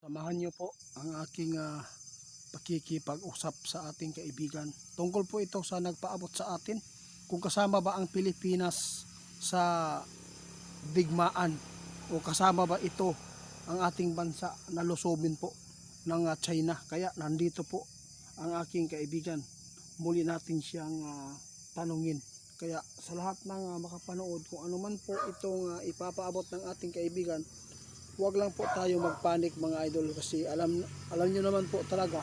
Samahan niyo po ang aking pakikipag-usap sa ating kaibigan. Tungkol po ito sa nagpaabot sa atin kung kasama ba ang Pilipinas sa digmaan o kasama ba ito ang ating bansa na lusobin po ng China. Kaya nandito po ang aking kaibigan. Muli natin siyang tanungin. Kaya sa lahat ng makapanood, kung ano man po itong ipapaabot ng ating kaibigan, huwag lang po tayo magpanik mga idol, kasi alam nyo naman po talaga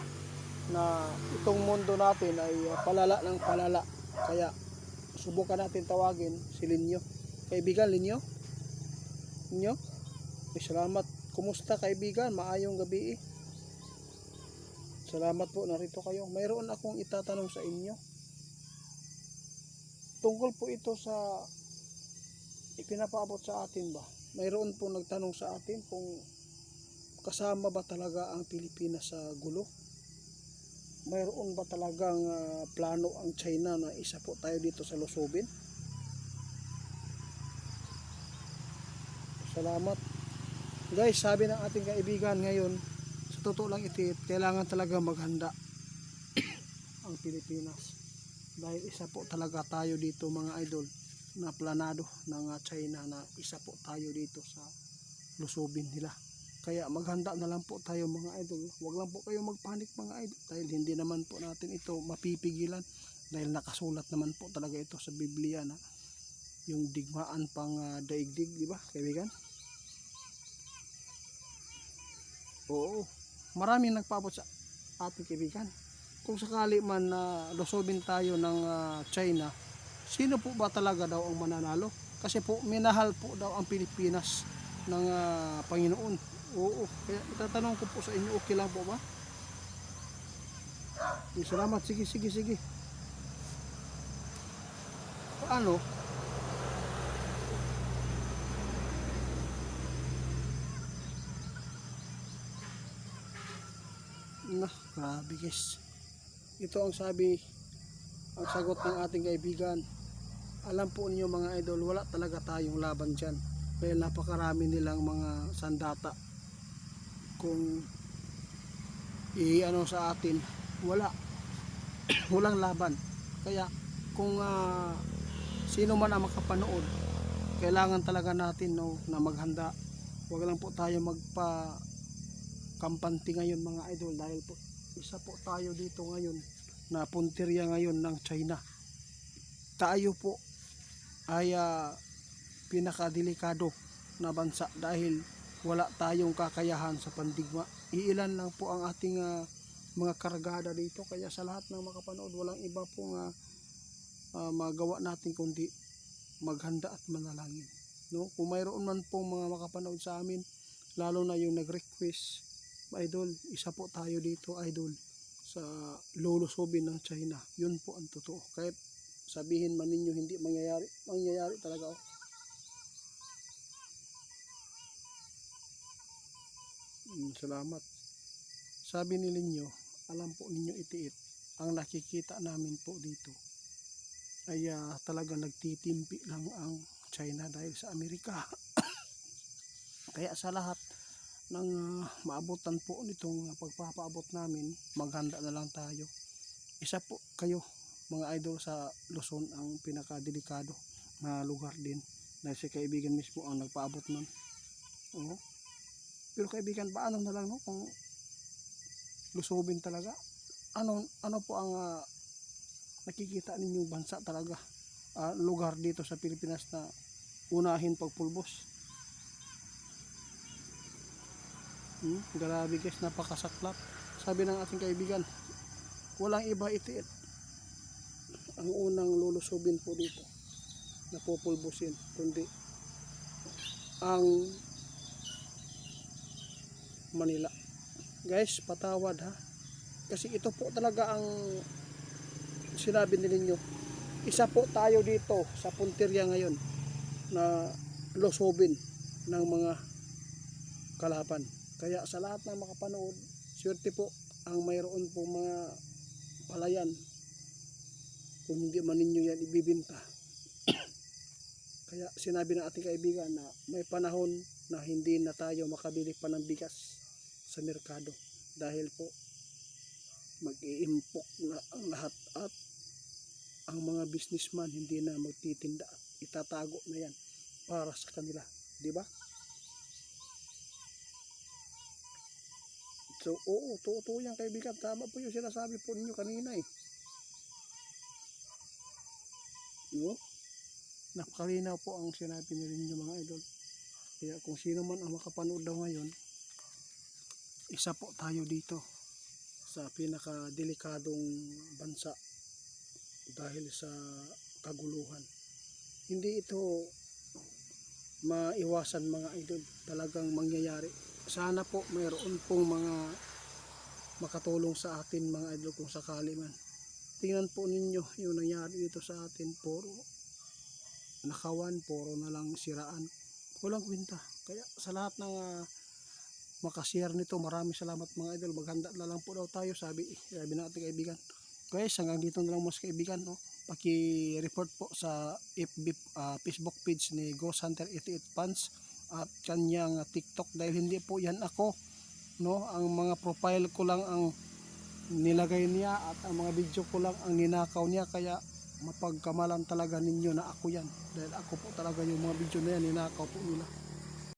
na itong mundo natin ay palala ng palala. Kaya subukan natin tawagin si Linyo. Kaibigan Linyo? Linyo? Salamat. Kumusta kaibigan? Maayong gabi. Salamat po, narito kayo. Mayroon akong itatanong sa inyo. Tungkol po ito sa ipinapaabot sa atin ba? Mayroon po nagtanong sa atin kung kasama ba talaga ang Pilipinas sa gulo? Mayroon ba talagang plano ang China na isa po tayo dito sa lusobin? Salamat. Guys, sabi ng ating kaibigan ngayon, sa totoo lang ito, kailangan talaga maghanda ang Pilipinas. Dahil isa po talaga tayo dito mga idol na planado ng China na isa po tayo dito sa lusobin nila. Kaya maghanda na lang po tayo mga idol. Huwag lang po kayo magpanik mga idol, dahil hindi naman po natin ito mapipigilan, dahil nakasulat naman po talaga ito sa Biblia na yung digmaan pang daigdig, di ba kaibigan? Oo, maraming nagpaabot sa ating kaibigan. Kung sakali man na lusobin tayo ng China, sino po ba talaga daw ang mananalo? Kasi po minahal po daw ang Pilipinas ng Panginoon. Oo, kaya itatanong ko po sa inyo, okay lang po ba? Salamat, sige. Paano? Grabe guys. Ito ang sagot ng ating kaibigan. Alam po niyo mga idol, wala talaga tayong laban dyan. Dahil napakarami nilang mga sandata. Kung i-ano sa atin, walang laban. Kaya kung sino man ang makapanood, kailangan talaga natin na maghanda. Huwag lang po tayo magpa-kampante ngayon mga idol, dahil po isa po tayo dito ngayon na punteriya ngayon ng China. Tayo po ay pinakadelikado na bansa dahil wala tayong kakayahan sa pandigma. Iilan lang po ang ating mga kargada dito. Kaya sa lahat ng makapanood, walang iba pong magawa natin kundi maghanda at manalangin, no? Kung mayroon man pong mga makapanood sa amin, lalo na yung nag-request, idol, isa po tayo dito idol sa lulusobin ng China. Yun po ang totoo. Kahit sabihin man ninyo hindi mangyayari talaga. Salamat. Sabi ni Linyo, alam po ninyo itiit, ang nakikita namin po dito ay talagang nagtitimpi lang ang China dahil sa Amerika. Kaya sa lahat ng maabutan po nitong pagpapaabot namin, maghanda na lang tayo. Isa po kayo mga idol sa Luzon ang pinakadelikado na lugar din, dahil si kaibigan mismo ang nagpaabot nun. Oo. Pero kaibigan, paano na lang kung lusobin talaga? Ano po ang nakikita ninyong bansa talaga, lugar dito sa Pilipinas na unahin pagpulbos? Grabe guys, napakasaklap. Sabi ng ating kaibigan, walang iba itiit ang unang lulusobin po dito na pupulbusin, kundi ang Manila. Guys, patawad ha, kasi ito po talaga ang sinabi ninyo. Isa po tayo dito sa punteriya ngayon na lusobin ng mga kalaban. Kaya sa lahat ng makapanood, swerte po ang mayroon po mga palayan kung hindi man ninyo yan ibibinta. Kaya sinabi ng ating kaibigan na may panahon na hindi na tayo makabili pa ng bigas. sa merkado dahil po mag-iimpok na ang lahat at ang mga businessman hindi na magtitinda at itatago na yan para sa kanila, di ba? So, oo, totoo yan kaibigan, tama po yung sinasabi po ninyo kanina eh. No? Napakalinaw po ang sinabi ninyo mga idol. Kaya kung sino man ang makapanood daw ngayon, isa po tayo dito sa pinakadelikadong bansa dahil sa kaguluhan. Hindi ito maiwasan mga idol, talagang mangyayari. Sana po mayroon pong mga makatulong sa atin mga idol kung sakali man. Tingnan po ninyo yung nangyari dito sa atin, puro nakawan, puro na lang siraan, walang kwenta. Kaya sa lahat ng makashare nito, maraming salamat mga idol. Maghanda na lang po daw tayo, sabi natin kaibigan. Guys, hanggang dito na lang mas kaibigan, no? Paki-report po sa FB, Facebook page ni Ghost Hunter 88 Fans at kanyang TikTok dahil hindi po yan ako, no? Ang mga profile ko lang ang nilagay niya at ang mga video ko lang ang ninakaw niya, kaya mapagkamalan talaga ninyo na ako yan dahil ako po talaga yung mga video na yan ninakaw po nila.